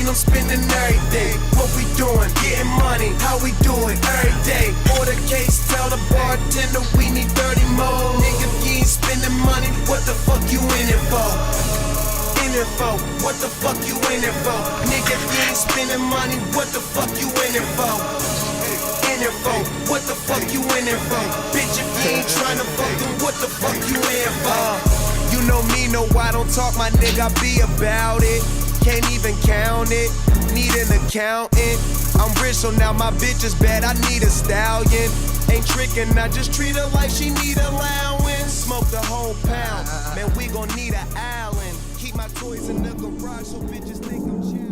mean I'm spending every day. What we doing? Getting money. How we do it? Every day. Order case, tell the bartender we need 30 more. Nigga, if you ain't spending money, what the fuck you in it for? In it for? What the fuck you in it for? Nigga, if you ain't spending money, what the fuck you in it for? In it for? What the fuck you in it for? Bitch, if you ain't tryna fuck them, what the fuck you in it for? You know me, no, I don't talk, my nigga, I be about it. Can't even count it, need an accountant. I'm rich, so now my bitch is bad, I need a stallion. Ain't tricking, I just treat her like she need allowance. Smoke the whole pound, man, we gon' need an Allen. Keep my toys in the garage so bitches think I'm chill.